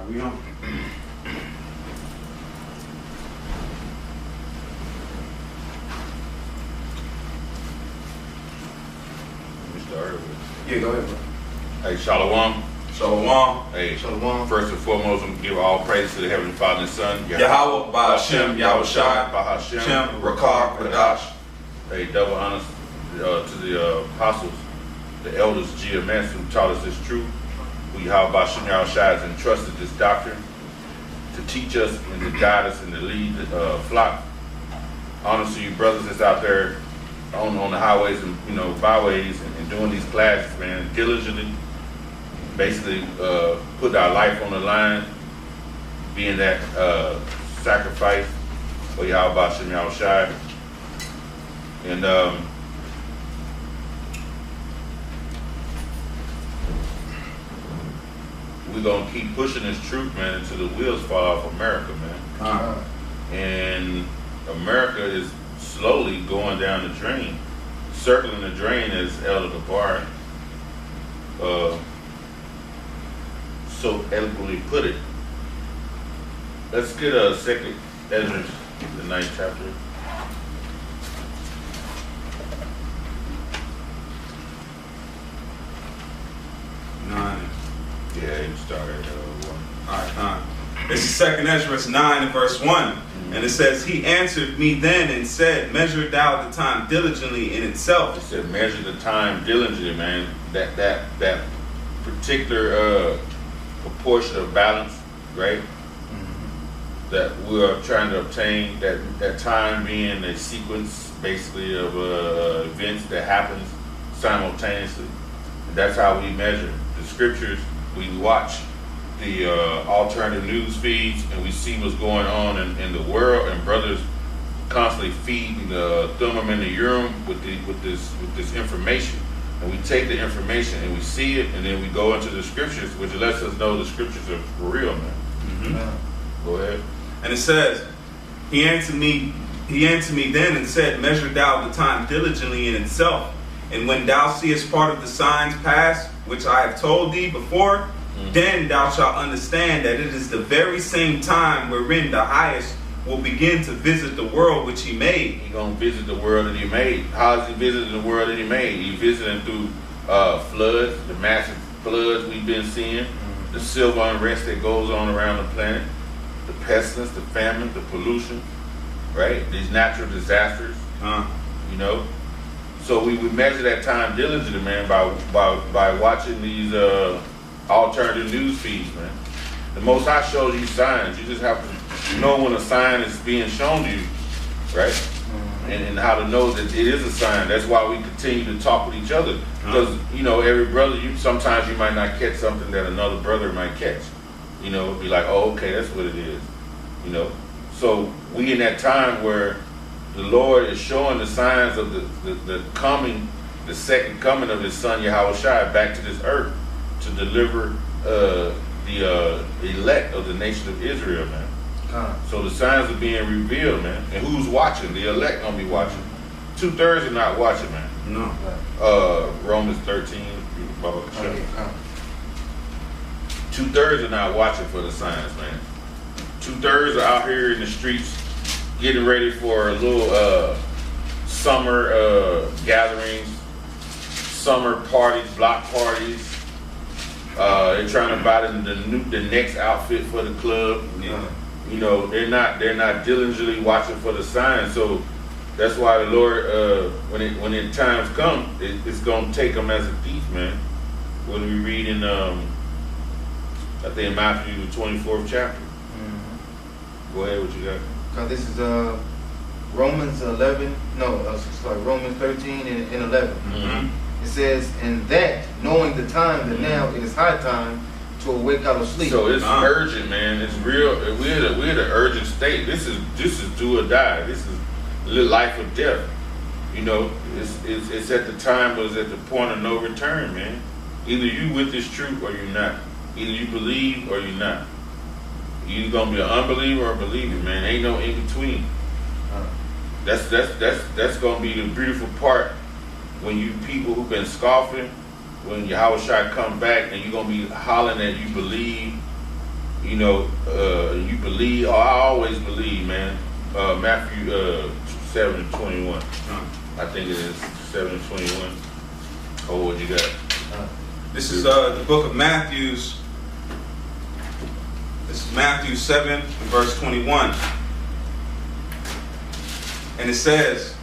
we on. Yeah, go ahead, bro. Hey, Shalom. Shalom. Hey, Shalom. First and foremost, I'm going to give all praise to the Heavenly Father and Son. Yahweh, Ba'Hashem, Yahushai, Ba'Hashem, Shem, Rakar, Kadash. Hey, double honors to the apostles, the elders, GMS, who taught us this truth. Who Yahweh Ba'Hashem, Yahushai has entrusted this doctrine to teach us and to guide us and to lead the flock. Honors to you brothers that's out there on the highways and byways and doing these classes, man, diligently, basically put our life on the line, being that sacrifice for Yahweh Ba'Hashem Yahushai. And we're gonna keep pushing this truth, man, until the wheels fall off America, man. And America is slowly going down the drain, circling the drain, as Elder Gabar so eloquently put it. Let's get a second Ezra, the 9th chapter. Yeah, you started 1. All right, This is 2nd Ezra 9 and verse 1. And it says, he answered me then and said, measure thou the time diligently in itself. It said, measure the time diligently, man. That particular proportion of balance, right? Mm-hmm. That we are trying to obtain, that time being a sequence, basically, of events that happens simultaneously. And that's how we measure. The scriptures, we watch the alternative news feeds, and we see what's going on in the world, and brothers constantly feeding the thummim and the urim with this information, and we take the information and we see it, and then we go into the scriptures, which lets us know the scriptures are for real, man. Mm-hmm. Go ahead. And it says, he answered me then and said, measure thou the time diligently in itself, and when thou seest part of the signs pass, which I have told thee before, then thou shalt understand that it is the very same time wherein the highest will begin to visit the world which he made. He's going to visit the world that he made. How is he visiting the world that he made? He's visiting through floods, the massive floods we've been seeing, the civil unrest that goes on around the planet, the pestilence, the famine, the pollution, right? These natural disasters, So we would measure that time diligently, man, by watching these alternative news feeds, man. The Most High shows you signs. You just have to know when a sign is being shown to you, right? Mm-hmm. And how to know that it is a sign. That's why we continue to talk with each other. Because, every brother, sometimes you might not catch something that another brother might catch. Be like, oh, okay, that's what it is. So we in that time where the Lord is showing the signs of the coming, the second coming of his son Yahushua back to this earth, to deliver the elect of the nation of Israel, man. So the signs are being revealed, man. And who's watching? The elect gonna be watching. 2/3 are not watching, man. No. Romans 13. 2/3 are not watching for the signs, man. 2/3 are out here in the streets getting ready for a little summer gatherings, summer parties, block parties. They're trying to buy the next outfit for the club. They're not diligently watching for the signs. So that's why the Lord, when the times come, it's gonna take them as a thief, man. When we read in, I think Matthew the 24th chapter. Mm-hmm. Go ahead, what you got? This is Romans 11. No, sorry, Romans 13 and 11. Mm-hmm. It says, and that, knowing the time, that now it is high time to awake out of sleep. So it's urgent, man. It's real. We're at an urgent state. This is do or die. This is life or death. It's at the time, but it's at the point of no return, man. Either you with this truth or you're not. Either you believe or you're not. You're either gonna be an unbeliever or a believer, man. Ain't no in between. That's gonna be the beautiful part. When you people who've been scoffing, when Yahushua come back and you're going to be hollering that you believe you know, you believe, or I always believe, man. Matthew 7:21. I think it is 7:21. Oh, what you got? This is the book of Matthew's. This is Matthew 7 and verse 21. And it says,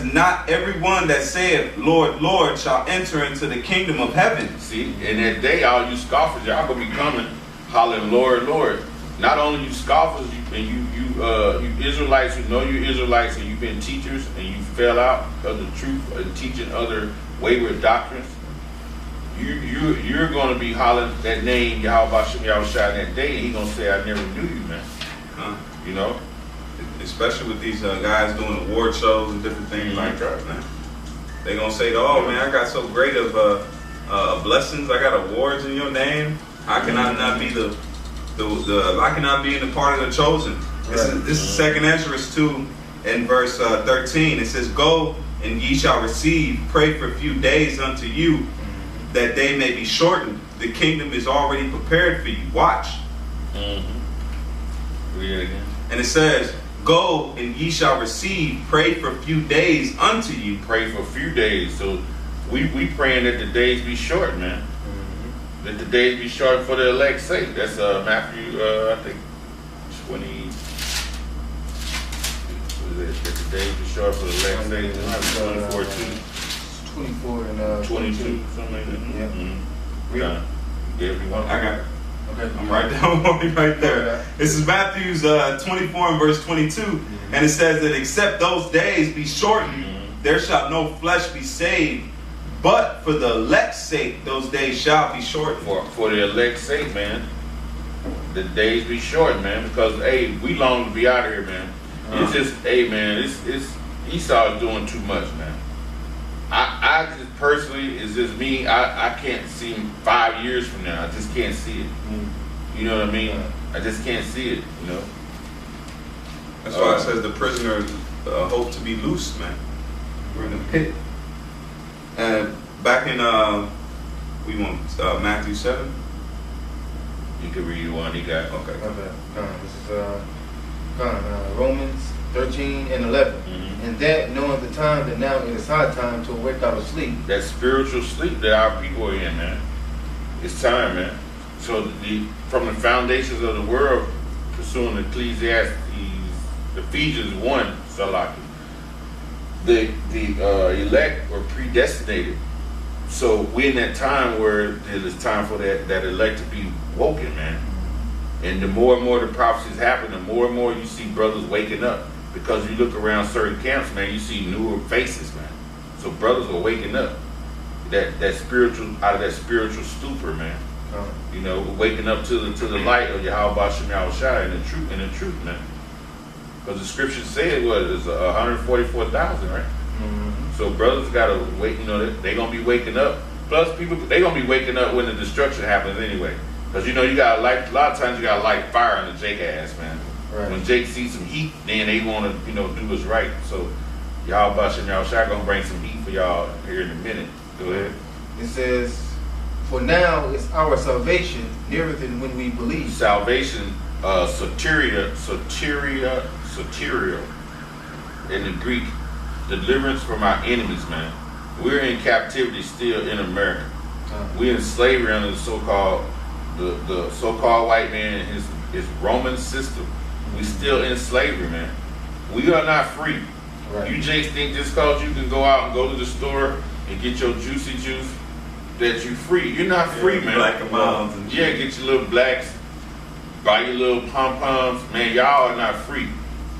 not everyone that saith, Lord, Lord, shall enter into the kingdom of heaven. See, in that day, all you scoffers, y'all gonna be coming, hollering, Lord, Lord. Not only you scoffers, you Israelites who know you're Israelites and you've been teachers and you fell out of the truth and teaching other wayward doctrines. You're going to be hollering that name, Yahweh Shem Yahushua, that day, and he's going to say, I never knew you, man. You know? Especially with these guys doing award shows and different things like that, man. They're going to say, oh, man, I got so great of blessings. I got awards in your name. How can I not be I cannot be in the part of the chosen? This is 2nd Ezra 2 and verse 13. It says, go and ye shall receive, pray for a few days unto you, that they may be shortened. The kingdom is already prepared for you. Watch. Read it again. And it says, go and ye shall receive, pray for a few days unto you. Pray for a few days. So we praying that the days be short, man. That the days be short for the elect's sake. That's Matthew, I think, 20. What is it? That the days be short for the elect's sake. 24 too. 24 and 22, something like that. Yeah. Mm-hmm. Yeah, if you want. I got it. Okay. I'm right down right there. This is Matthew's 24 and verse 22. And it says that except those days be shortened, there shall no flesh be saved. But for the elect's sake, those days shall be shortened. For the elect's sake, man, the days be short, man. Because, hey, we long to be out of here, man. It's just, hey, man, it's Esau is doing too much, man. I just personally, it's just me. I can't see him 5 years from now. I just can't see it. You know what I mean? I just can't see it. You know. That's why it says the prisoner hope to be loose, man. We're in the pit. And back in we want Matthew 7. You can read one he got. Okay. This is Romans 13 and 11. And that knowing the time that now it is high time to awake out of sleep. That spiritual sleep that our people are in, man. It's time, man. So from the foundations of the world, pursuing Ecclesiastes, Ephesians 1, Salaki, the elect were predestinated. So we're in that time where it is time for that elect to be woken, man. And the more and more the prophecies happen, the more and more you see brothers waking up. Because you look around certain camps, man, you see newer faces, man. So brothers are waking up. That spiritual, out of that spiritual stupor, man. You know, waking up to the light of Yahweh Shem Yahushua and the truth, man. Because the scripture said what is 144,000, right? So brothers gotta wait. You know, they gonna be waking up. Plus, they gonna be waking up when the destruction happens anyway. Because you know, you got a lot of times you gotta light fire in the Jake ass, man. Right. When Jake sees some heat, then they want to, do what's right. So, y'all Shem Yahushua gonna bring some heat for y'all here in a minute. Go ahead. It says, for now is our salvation nearer than when we believe. Salvation, soteria in the Greek, deliverance from our enemies, man. We're in captivity still in America. We're in slavery under the so-called white man and his Roman system. We still in slavery, man. We are not free. Right. You just think just because you can go out and go to the store and get your juicy juice that you free. You're not free, man. Black and miles and get your little blacks, buy your little pom-poms. Man, y'all are not free.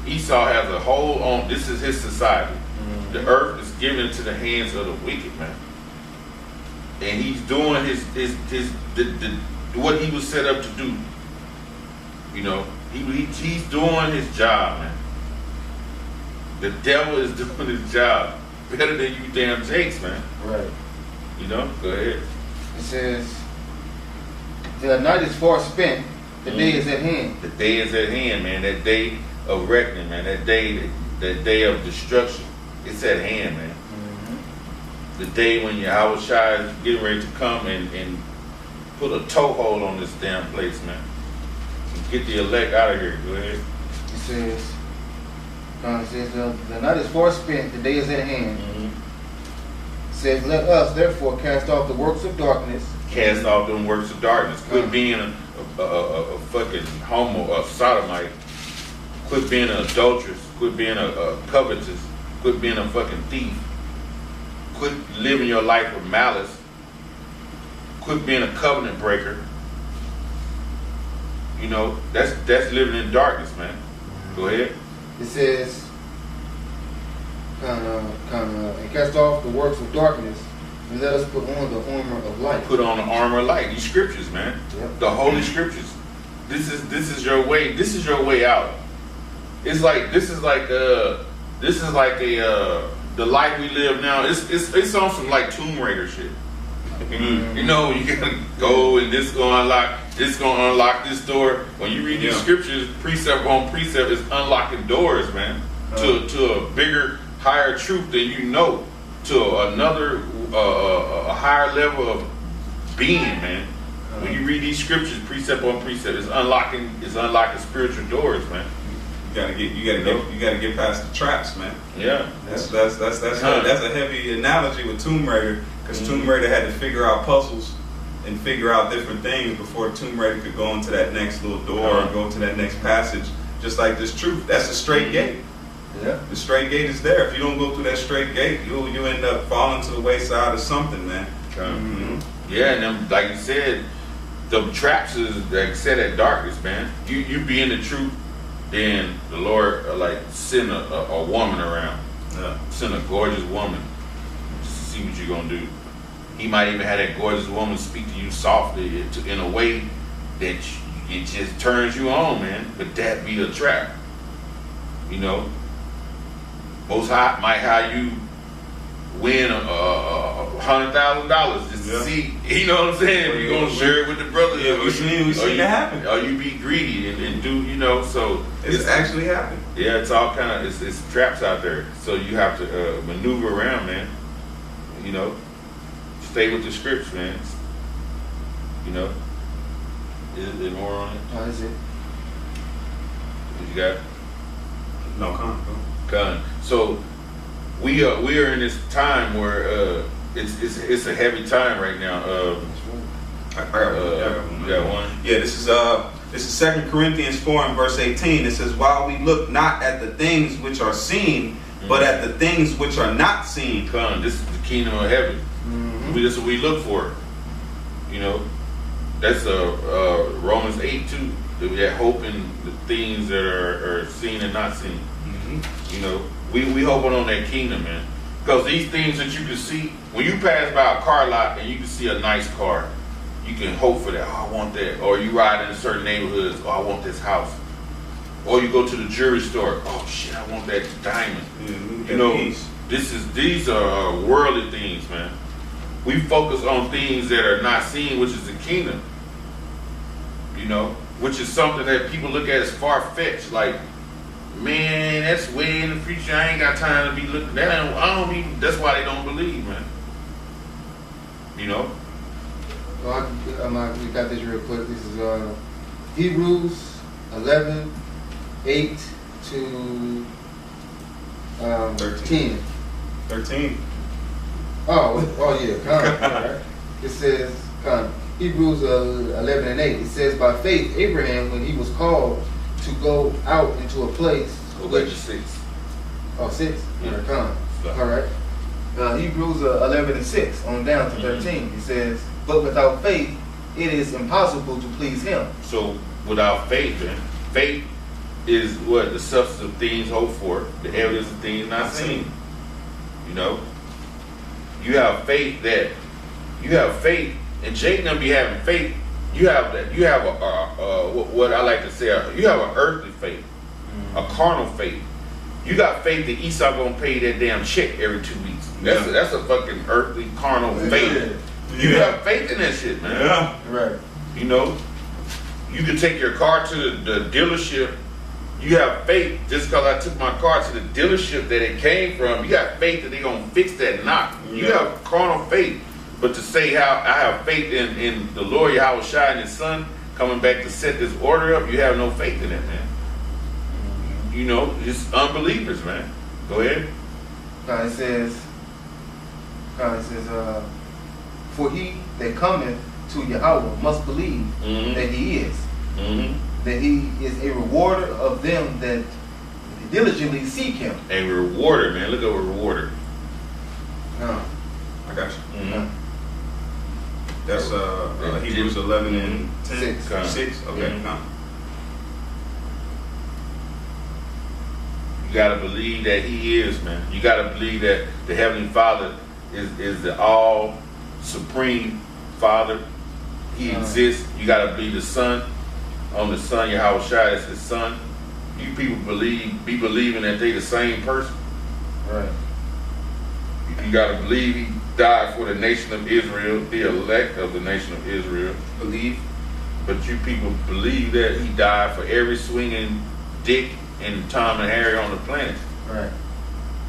Esau has a hold on, this is his society. The earth is given into the hands of the wicked, man. And he's doing what he was set up to do. You know, he's doing his job, man. The devil is doing his job better than you damn Jakes, man. Right. You know, go ahead. It says, the night is far spent, the day is at hand. The day is at hand, man. That day of reckoning, man. That day of destruction. It's at hand, man. The day when Yahushua is getting ready to come and put a toehold on this damn place, man. Get the elect out of here. Go ahead. It says, the night is far spent, the day is at hand. Mm-hmm. It says, let us therefore cast off the works of darkness. Cast off them works of darkness. Quit being a fucking homo, a sodomite. Quit being an adulteress. Quit being a covetous. Quit being a fucking thief. Quit living your life with malice. Quit being a covenant breaker. You know, that's living in darkness, man. Go ahead. It says, and cast off the works of darkness, and let us put on the armor of light. Put on the armor of light. These scriptures, man. Yep. The holy scriptures. This is your way. This is your way out. This is like the life we live now. It's on some like Tomb Raider shit. You know, you gotta go and this gonna unlock this door. When you read these scriptures, precept on precept, is unlocking doors, man, to a bigger, higher truth than you know, to another a higher level of being, man. When you read these scriptures, precept on precept, it's unlocking spiritual doors, man. You gotta get past the traps, man. Yeah, that's a heavy analogy with Tomb Raider, because Tomb Raider had to figure out puzzles and figure out different things before Tomb Raider could go into that next little door or go to that next passage. Just like this truth, that's a straight gate. Yeah, the straight gate is there. If you don't go through that straight gate, you end up falling to the wayside or something, man. Yeah, and then, like you said, the traps is like set at darkness, man. You be in the truth. Then the Lord send a woman around, send a gorgeous woman to see what you're gonna do. He might even have that gorgeous woman speak to you softly in a way that it just turns you on, man. But that be a trap, you know. Most High might have you win $100,000 just to see, you know what I'm saying? You're gonna share it with the brothers. Yeah, we seen that happen. Or you be greedy and do, you know, so it's actually happened. Yeah, it's all kind of it's traps out there. So you have to maneuver around, man. You know, stay with the scripts, man. You know, is there more on it? Oh, that's it. What you got? No comment. Con. So we are in this time where it's a heavy time right now. I got one. You got one? Yeah, this is 2 Corinthians 4 and verse 18. It says, while we look not at the things which are seen, but at the things which are not seen. Come, this is the kingdom of heaven. This is what we look for. You know, that's Romans 8 too. That we have hope in the things that are seen and not seen. You know, we hoping on that kingdom, man. Because these things that you can see, when you pass by a car lot and you can see a nice car, you can hope for that. Oh, I want that. Or you ride in certain neighborhoods. Oh, I want this house. Or you go to the jewelry store. Oh shit, I want that diamond. You know, these are worldly things, man. We focus on things that are not seen, which is the kingdom. You know, which is something that people look at as far-fetched. Like, man, that's way in the future. I ain't got time to be looking. That's why they don't believe, man. You know. Well, we got this real quick. This is Hebrews 11:8 to 10. 13. Oh yeah, come. Right. It says, Hebrews 11:8. It says, by faith, Abraham, when he was called to go out into a place. Go back to 6. Oh, 6? Yeah. All right. Hebrews 11:6 on down to 13. It says, but without faith, it is impossible to please him. So without faith, man, faith is what? The substance of things hoped for, the evidence of things not seen. You know? You have faith, and Jacob be having faith. You have that. You have what I like to say. You have an earthly faith, a carnal faith. You got faith that Esau gonna pay that damn check every 2 weeks. That's a fucking earthly carnal faith. You have faith in that shit, man. Yeah, right. You know, you can take your car to the dealership. You have faith just because I took my car to the dealership that it came from. You got faith that they're gonna fix that knock. You have carnal faith. But to say how I have faith in the Lord Yahweh Shai and his son coming back to set this order up, you have no faith in it, man. You know, just unbelievers, man. Go ahead. It says, for he that cometh to Yahweh must believe that he is. That he is a rewarder of them that diligently seek him. A rewarder, man. Look at a rewarder. I got you. That's Hebrews 11 and 10. 6. Okay. You gotta believe that he is, man. You gotta believe that the Heavenly Father is the all supreme Father. He exists. You gotta believe the Son, on the Son, Yahweh Shai is his son. You people be believing that they the same person. Right. You gotta believe he died for the nation of Israel, the elect of the nation of Israel. Believe. But you people believe that he died for every swinging dick and Tom and Harry on the planet. Right.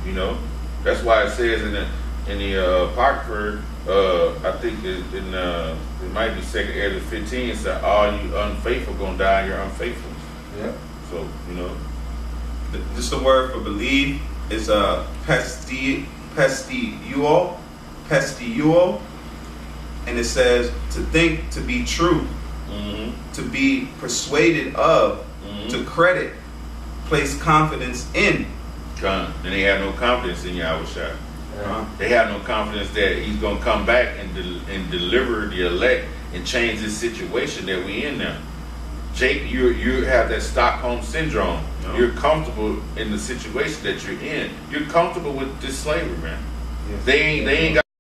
You know, that's why it says in the Apocrypha, I think it might be 2 Ezra 15. It said, "All you unfaithful gonna die in your unfaithfulness." Yeah. So you know, Just the word for believe is pesteuo, and it says to think, to be true, to be persuaded of, to credit, place confidence in. and they have no confidence in Yahweh Shai. They have no confidence that he's gonna come back and deliver the elect and change this situation that we in now. Jake, you have that Stockholm syndrome. No. You're comfortable in the situation that you're in. You're comfortable with this slavery, man. Yes. They ain't got